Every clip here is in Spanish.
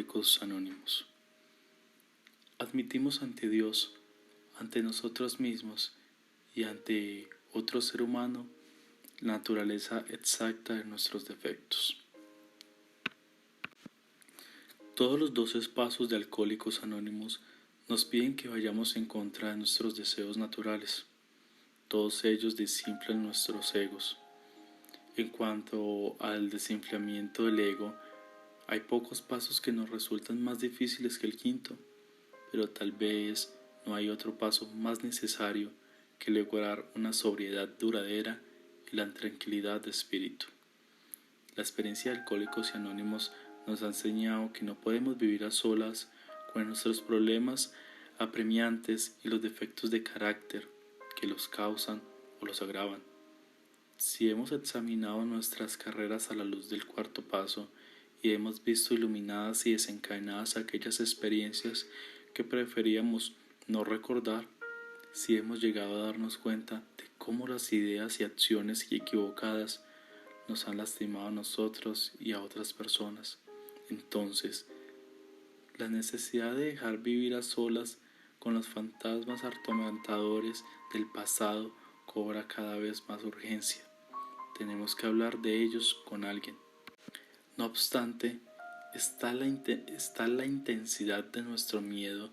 Alcohólicos Anónimos. Admitimos ante Dios, ante nosotros mismos y ante otro ser humano la naturaleza exacta de nuestros defectos. Todos los 12 pasos de Alcohólicos Anónimos nos piden que vayamos en contra de nuestros deseos naturales. Todos ellos desinflan nuestros egos. En cuanto al desinflamiento del ego, hay pocos pasos que nos resultan más difíciles que el quinto, pero tal vez no hay otro paso más necesario que lograr una sobriedad duradera y la tranquilidad de espíritu. La experiencia de Alcohólicos Anónimos nos ha enseñado que no podemos vivir a solas con nuestros problemas apremiantes y los defectos de carácter que los causan o los agravan. Si hemos examinado nuestras carreras a la luz del cuarto paso y hemos visto iluminadas y desencadenadas aquellas experiencias que preferíamos no recordar, si hemos llegado a darnos cuenta de cómo las ideas y acciones equivocadas nos han lastimado a nosotros y a otras personas, entonces la necesidad de dejar vivir a solas con los fantasmas atormentadores del pasado cobra cada vez más urgencia. Tenemos que hablar de ellos con alguien. No obstante, está la intensidad de nuestro miedo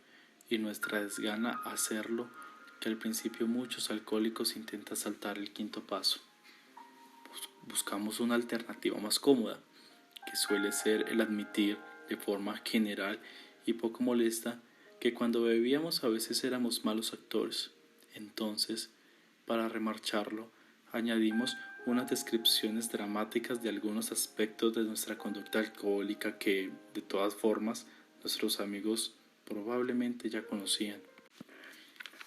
y nuestra desgana a hacerlo, que al principio muchos alcohólicos intentan saltar el quinto paso. Buscamos una alternativa más cómoda, que suele ser el admitir de forma general y poco molesta que cuando bebíamos a veces éramos malos actores. Entonces, para remarcharlo, añadimos unas descripciones dramáticas de algunos aspectos de nuestra conducta alcohólica que, de todas formas, nuestros amigos probablemente ya conocían.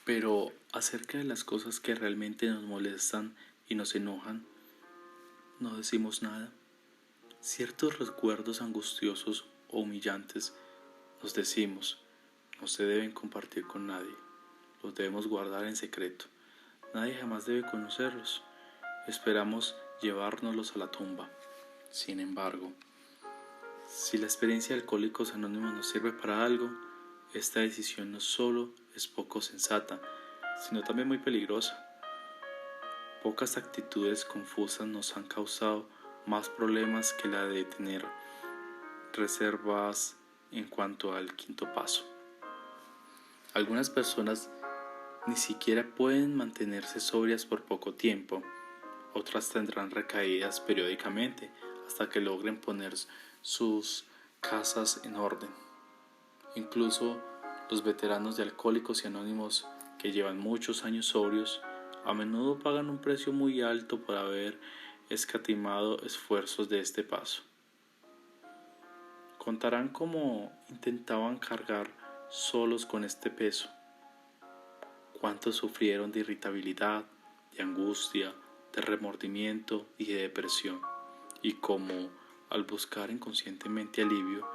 Pero acerca de las cosas que realmente nos molestan y nos enojan, no decimos nada. Ciertos recuerdos angustiosos o humillantes nos decimos, no se deben compartir con nadie, los debemos guardar en secreto, nadie jamás debe conocerlos, esperamos llevárnoslos a la tumba. Sin embargo, si la experiencia de Alcohólicos Anónimos nos sirve para algo, esta decisión no solo es poco sensata, sino también muy peligrosa. Pocas actitudes confusas nos han causado más problemas que la de tener reservas en cuanto al quinto paso. Algunas personas ni siquiera pueden mantenerse sobrias por poco tiempo, otras tendrán recaídas periódicamente hasta que logren poner sus casas en orden. Incluso los veteranos de Alcohólicos Anónimos que llevan muchos años sobrios a menudo pagan un precio muy alto por haber escatimado esfuerzos de este paso. Contarán cómo intentaban cargar solos con este peso, cuántos sufrieron de irritabilidad, de angustia, de remordimiento y de depresión, y cómo, al buscar inconscientemente alivio,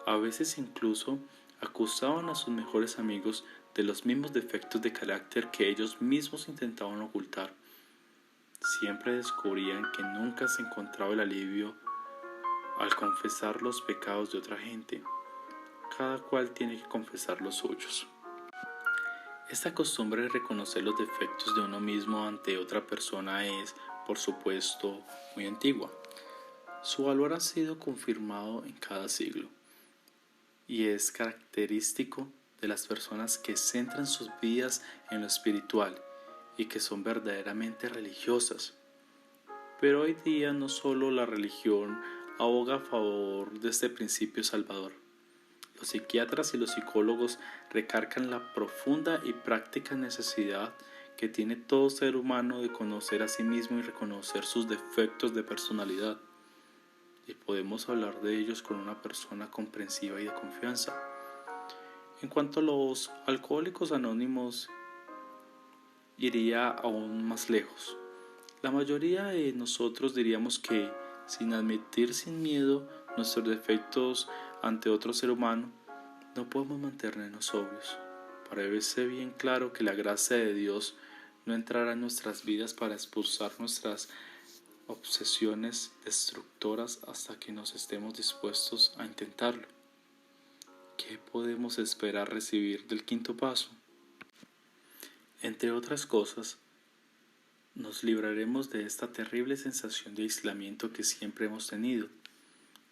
a veces incluso acusaban a sus mejores amigos de los mismos defectos de carácter que ellos mismos intentaban ocultar. Siempre descubrían que nunca se encontraba el alivio al confesar los pecados de otra gente. Cada cual tiene que confesar los suyos. Esta costumbre de reconocer los defectos de uno mismo ante otra persona es, por supuesto, muy antigua. Su valor ha sido confirmado en cada siglo y es característico de las personas que centran sus vidas en lo espiritual y que son verdaderamente religiosas. Pero hoy día no solo la religión aboga a favor de este principio salvador. Los psiquiatras y los psicólogos recargan la profunda y práctica necesidad que tiene todo ser humano de conocer a sí mismo y reconocer sus defectos de personalidad. Y podemos hablar de ellos con una persona comprensiva y de confianza. En cuanto a los alcohólicos anónimos, iría aún más lejos. La mayoría de nosotros diríamos que, sin admitir sin miedo nuestros defectos ante otro ser humano, no podemos mantenernos sobrios. Parece bien claro que la gracia de Dios no entrará en nuestras vidas para expulsar nuestras obsesiones destructoras hasta que nos estemos dispuestos a intentarlo. ¿qué podemos esperar recibir del quinto paso? Entre otras cosas, nos libraremos de esta terrible sensación de aislamiento que siempre hemos tenido.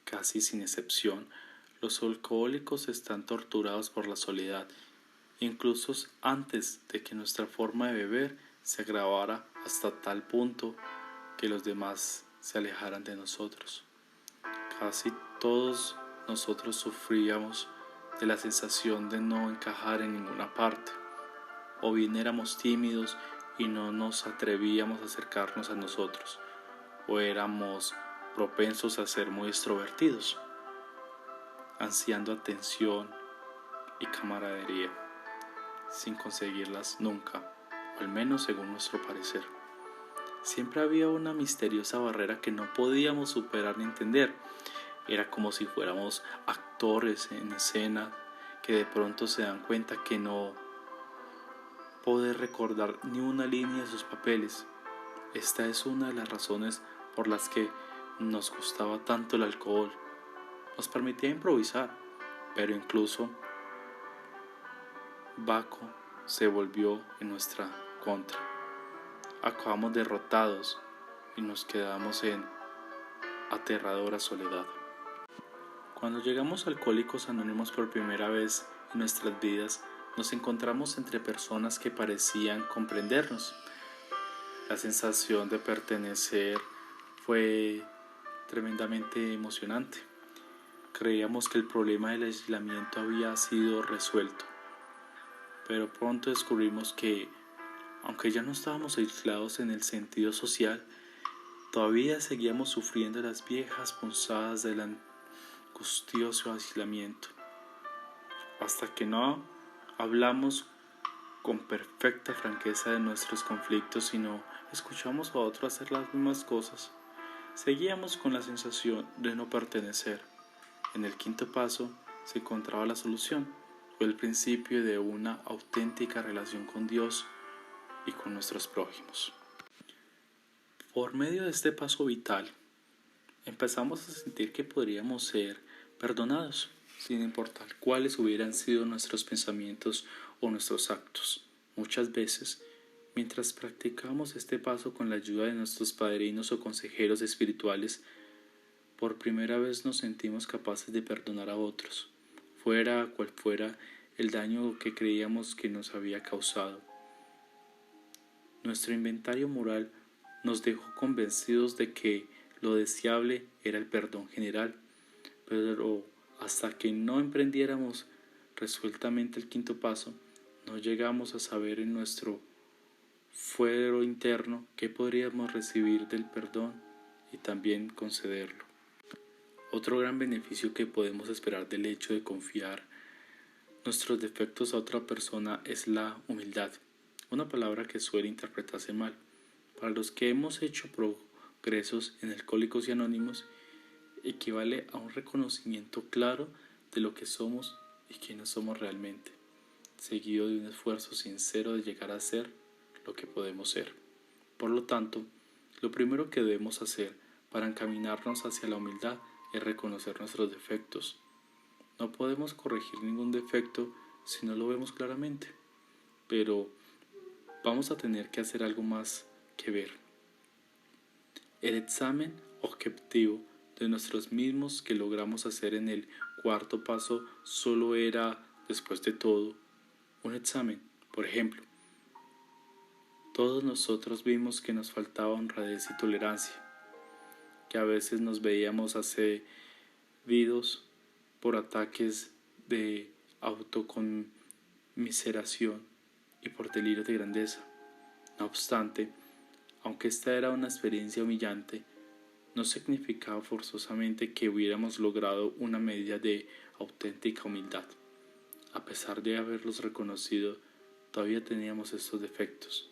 Casi sin excepción, los alcohólicos están torturados por la soledad, incluso antes de que nuestra forma de beber se agravara hasta tal punto que los demás se alejaran de nosotros. Casi todos nosotros sufríamos de la sensación de no encajar en ninguna parte, o bien éramos tímidos y no nos atrevíamos a acercarnos a nosotros, o éramos propensos a ser muy extrovertidos, ansiando atención y camaradería, sin conseguirlas nunca, o al menos según nuestro parecer. Siempre había una misteriosa barrera que no podíamos superar ni entender. Era como si fuéramos actores en escena que de pronto se dan cuenta que no pueden recordar ni una línea de sus papeles. Esta es una de las razones por las que nos gustaba tanto el alcohol. Nos permitía improvisar, pero incluso Baco se volvió en nuestra contra. Acabamos derrotados y nos quedamos en aterradora soledad. Cuando llegamos a Alcohólicos Anónimos por primera vez en nuestras vidas, nos encontramos entre personas que parecían comprendernos. La sensación de pertenecer fue tremendamente emocionante. Creíamos que el problema del aislamiento había sido resuelto, pero pronto descubrimos que, aunque ya no estábamos aislados en el sentido social, todavía seguíamos sufriendo las viejas punzadas del angustioso aislamiento. Hasta que no hablamos con perfecta franqueza de nuestros conflictos y no escuchamos a otros hacer las mismas cosas, seguíamos con la sensación de no pertenecer. En el quinto paso se encontraba la solución, fue el principio de una auténtica relación con Dios y con nuestros prójimos. Por medio de este paso vital, empezamos a sentir que podríamos ser perdonados, sin importar cuáles hubieran sido nuestros pensamientos o nuestros actos. Muchas veces, mientras practicamos este paso con la ayuda de nuestros padrinos o consejeros espirituales, por primera vez nos sentimos capaces de perdonar a otros, fuera cual fuera el daño que creíamos que nos había causado. Nuestro inventario moral nos dejó convencidos de que lo deseable era el perdón general, pero hasta que no emprendiéramos resueltamente el quinto paso, no llegamos a saber en nuestro fuero interno qué podríamos recibir del perdón y también concederlo. Otro gran beneficio que podemos esperar del hecho de confiar nuestros defectos a otra persona es la humildad, una palabra que suele interpretarse mal. Para los que hemos hecho progresos en Alcohólicos y Anónimos, equivale a un reconocimiento claro de lo que somos y quiénes somos realmente, seguido de un esfuerzo sincero de llegar a ser lo que podemos ser. Por lo tanto, lo primero que debemos hacer para encaminarnos hacia la humildad es reconocer nuestros defectos. No podemos corregir ningún defecto si no lo vemos claramente, pero vamos a tener que hacer algo más que ver. El examen objetivo de nosotros mismos que logramos hacer en el cuarto paso solo era, después de todo, un examen. Por ejemplo, todos nosotros vimos que nos faltaba honradez y tolerancia, que a veces nos veíamos accedidos por ataques de autoconmiseración y por delirio de grandeza. No obstante, aunque esta era una experiencia humillante, no significaba forzosamente que hubiéramos logrado una medida de auténtica humildad. A pesar de haberlos reconocido, todavía teníamos estos defectos.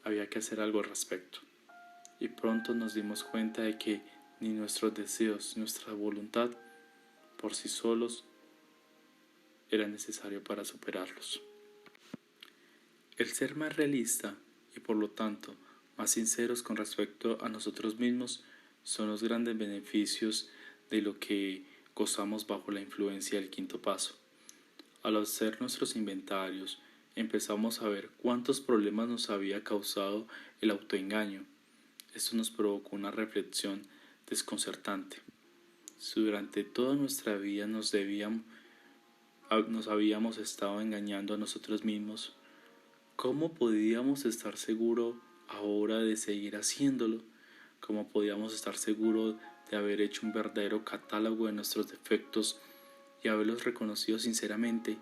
Había que hacer algo al respecto. Y pronto nos dimos cuenta de que ni nuestros deseos, ni nuestra voluntad, por sí solos, era necesario para superarlos. El ser más realista y por lo tanto más sinceros con respecto a nosotros mismos son los grandes beneficios de lo que gozamos bajo la influencia del quinto paso. Al hacer nuestros inventarios, empezamos a ver cuántos problemas nos había causado el autoengaño. Esto nos provocó una reflexión desconcertante. Si durante toda nuestra vida nos habíamos estado engañando a nosotros mismos, ¿cómo podíamos estar seguros ahora de seguir haciéndolo? ¿Cómo podíamos estar seguros de haber hecho un verdadero catálogo de nuestros defectos y haberlos reconocido sinceramente,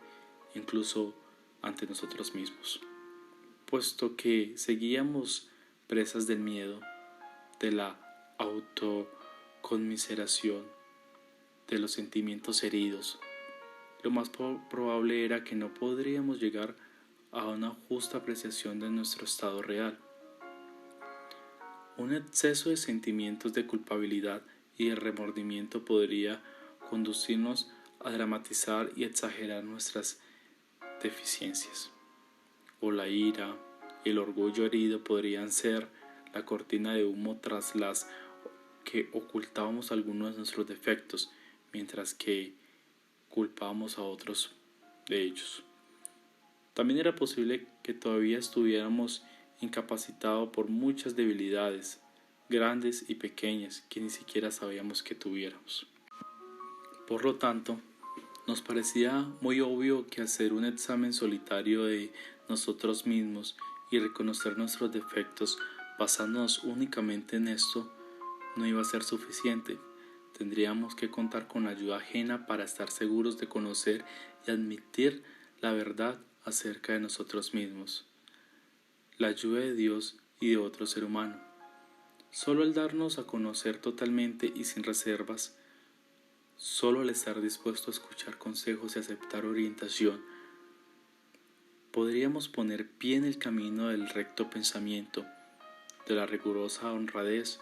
incluso ante nosotros mismos? Puesto que seguíamos presas del miedo, de la autoconmiseración, de los sentimientos heridos, lo más probable era que no podríamos llegar a una justa apreciación de nuestro estado real. Un exceso de sentimientos de culpabilidad y de remordimiento podría conducirnos a dramatizar y exagerar nuestras deficiencias. O la ira y el orgullo herido podrían ser la cortina de humo tras las que ocultábamos algunos de nuestros defectos, mientras que culpábamos a otros de ellos. También era posible que todavía estuviéramos incapacitados por muchas debilidades, grandes y pequeñas, que ni siquiera sabíamos que tuviéramos. Por lo tanto, nos parecía muy obvio que hacer un examen solitario de nosotros mismos y reconocer nuestros defectos basándonos únicamente en esto no iba a ser suficiente. Tendríamos que contar con la ayuda ajena para estar seguros de conocer y admitir la verdad acerca de nosotros mismos, la ayuda de Dios y de otro ser humano. Solo al darnos a conocer totalmente y sin reservas, solo al estar dispuesto a escuchar consejos y aceptar orientación, podríamos poner pie en el camino del recto pensamiento, de la rigurosa honradez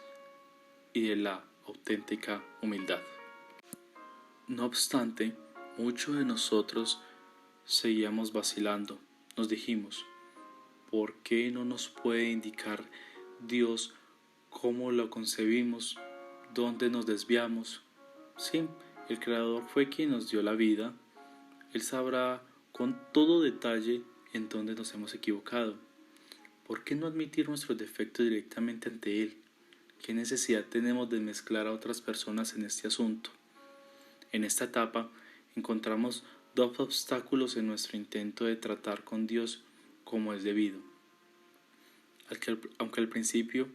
y de la auténtica humildad. No obstante, muchos de nosotros seguíamos vacilando. Nos dijimos, ¿por qué no nos puede indicar Dios cómo lo concebimos, dónde nos desviamos? Sí, el Creador fue quien nos dio la vida. Él sabrá con todo detalle en dónde nos hemos equivocado. ¿Por qué no admitir nuestros defectos directamente ante Él? ¿Qué necesidad tenemos de mezclar a otras personas en este asunto? En esta etapa encontramos dos obstáculos en nuestro intento de tratar con Dios como es debido. Aunque al principio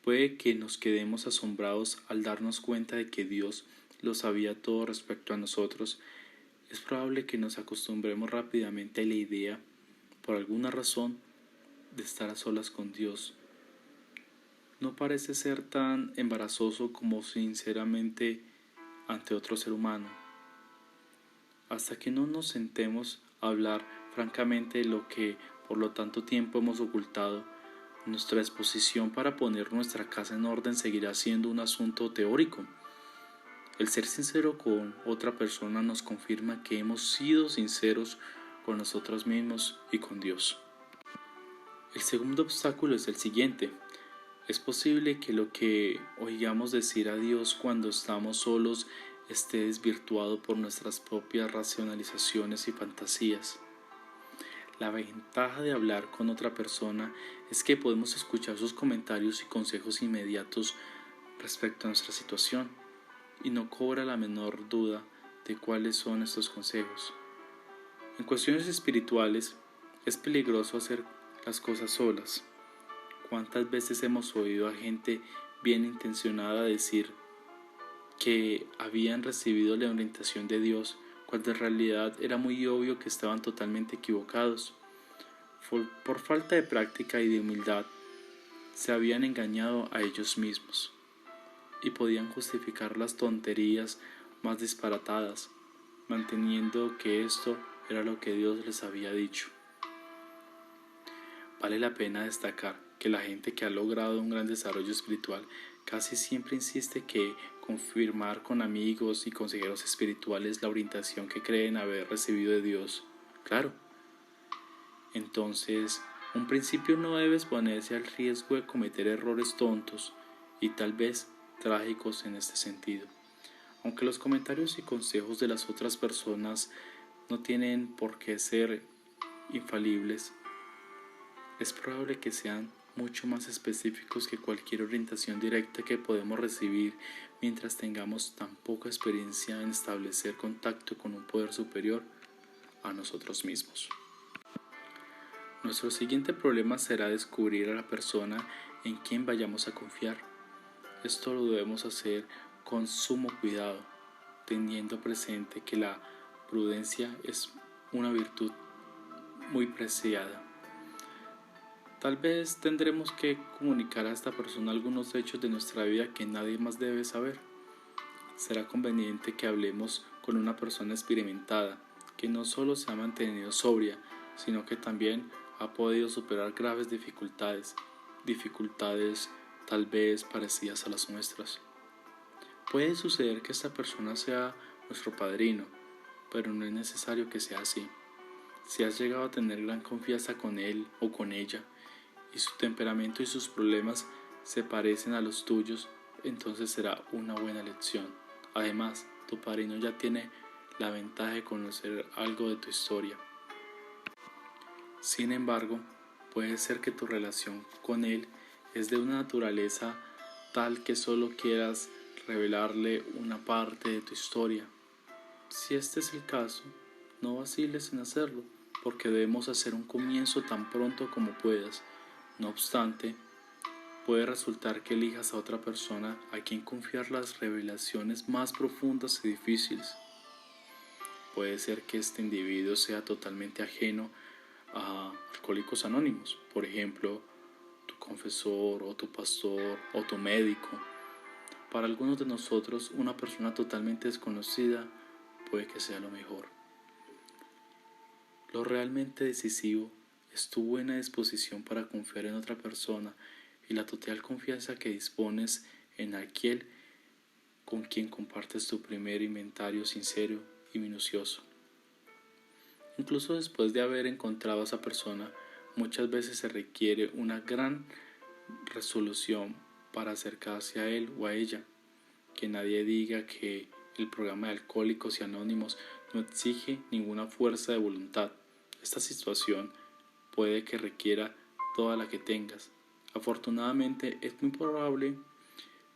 puede que nos quedemos asombrados al darnos cuenta de que Dios lo sabía todo respecto a nosotros, es probable que nos acostumbremos rápidamente a la idea, por alguna razón, de estar a solas con Dios. No parece ser tan embarazoso como sinceramente ante otro ser humano. Hasta que no nos sentemos a hablar francamente de lo que por lo tanto tiempo hemos ocultado, nuestra exposición para poner nuestra casa en orden seguirá siendo un asunto teórico. El ser sincero con otra persona nos confirma que hemos sido sinceros con nosotros mismos y con Dios. El segundo obstáculo es el siguiente. Es posible que lo que oigamos decir a Dios cuando estamos solos esté desvirtuado por nuestras propias racionalizaciones y fantasías. La ventaja de hablar con otra persona es que podemos escuchar sus comentarios y consejos inmediatos respecto a nuestra situación, y no cobra la menor duda de cuáles son estos consejos. En cuestiones espirituales, es peligroso hacer las cosas solas. ¿Cuántas veces hemos oído a gente bien intencionada decir que habían recibido la orientación de Dios, cuando en realidad era muy obvio que estaban totalmente equivocados? Por falta de práctica y de humildad, se habían engañado a ellos mismos y podían justificar las tonterías más disparatadas, manteniendo que esto era lo que Dios les había dicho. Vale la pena destacar que la gente que ha logrado un gran desarrollo espiritual casi siempre insiste que confirmar con amigos y consejeros espirituales la orientación que creen haber recibido de Dios. Claro. Entonces, un principio no debe exponerse al riesgo de cometer errores tontos y tal vez trágicos en este sentido. Aunque los comentarios y consejos de las otras personas no tienen por qué ser infalibles, es probable que sean mucho más específicos que cualquier orientación directa que podemos recibir mientras tengamos tan poca experiencia en establecer contacto con un poder superior a nosotros mismos. Nuestro siguiente problema será descubrir a la persona en quien vayamos a confiar. Esto lo debemos hacer con sumo cuidado, teniendo presente que la prudencia es una virtud muy preciada. Tal vez tendremos que comunicar a esta persona algunos hechos de nuestra vida que nadie más debe saber. Será conveniente que hablemos con una persona experimentada, que no solo se ha mantenido sobria, sino que también ha podido superar graves dificultades tal vez parecidas a las nuestras. Puede suceder que esta persona sea nuestro padrino, pero no es necesario que sea así. Si has llegado a tener gran confianza con él o con ella, y su temperamento y sus problemas se parecen a los tuyos, entonces será una buena lección. Además, tu padrino ya tiene la ventaja de conocer algo de tu historia. Sin embargo, puede ser que tu relación con él es de una naturaleza tal que solo quieras revelarle una parte de tu historia. Si este es el caso, no vaciles en hacerlo, porque debemos hacer un comienzo tan pronto como puedas. No obstante, puede resultar que elijas a otra persona a quien confiar las revelaciones más profundas y difíciles. Puede ser que este individuo sea totalmente ajeno a Alcohólicos Anónimos, por ejemplo, tu confesor o tu pastor o tu médico. Para algunos de nosotros, una persona totalmente desconocida puede que sea lo mejor. Lo realmente decisivo es tu buena disposición para confiar en otra persona y la total confianza que dispones en aquel con quien compartes tu primer inventario sincero y minucioso. Incluso después de haber encontrado a esa persona, muchas veces se requiere una gran resolución para acercarse a él o a ella. Que nadie diga que el programa de Alcohólicos y Anónimos no exige ninguna fuerza de voluntad. Esta situación puede que requiera toda la que tengas. Afortunadamente, es muy probable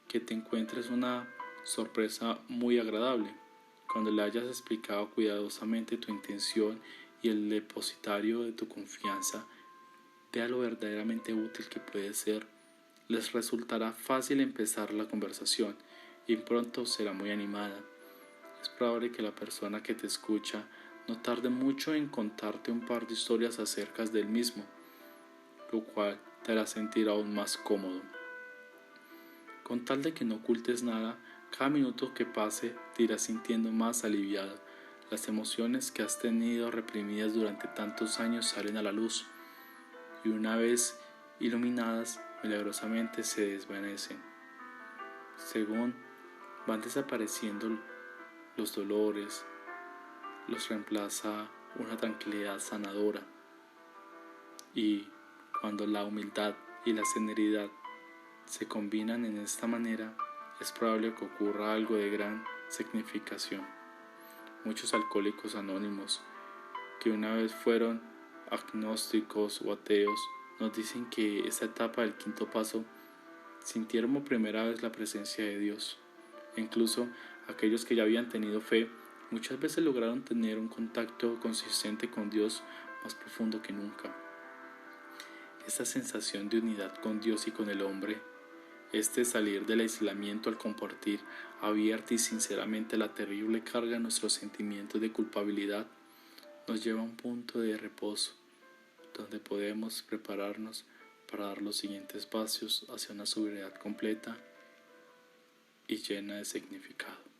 que te encuentres una sorpresa muy agradable cuando le hayas explicado cuidadosamente tu intención y el depositario de tu confianza vea lo verdaderamente útil que puede ser. Les resultará fácil empezar la conversación y pronto será muy animada. Es probable que la persona que te escucha no tarde mucho en contarte un par de historias acerca del mismo, lo cual te hará sentir aún más cómodo. Con tal de que no ocultes nada, cada minuto que pase te irás sintiendo más aliviado. Las emociones que has tenido reprimidas durante tantos años salen a la luz y una vez iluminadas, milagrosamente se desvanecen. Según van desapareciendo los dolores, los reemplaza una tranquilidad sanadora. Y cuando la humildad y la serenidad se combinan en esta manera, es probable que ocurra algo de gran significación. Muchos alcohólicos anónimos que una vez fueron agnósticos o ateos nos dicen que esta etapa del quinto paso sintieron por primera vez la presencia de Dios. Incluso aquellos que ya habían tenido fe muchas veces lograron tener un contacto consistente con Dios más profundo que nunca. Esta sensación de unidad con Dios y con el hombre, este salir del aislamiento al compartir abierta y sinceramente la terrible carga de nuestros sentimientos de culpabilidad, nos lleva a un punto de reposo, donde podemos prepararnos para dar los siguientes pasos hacia una sobriedad completa y llena de significado.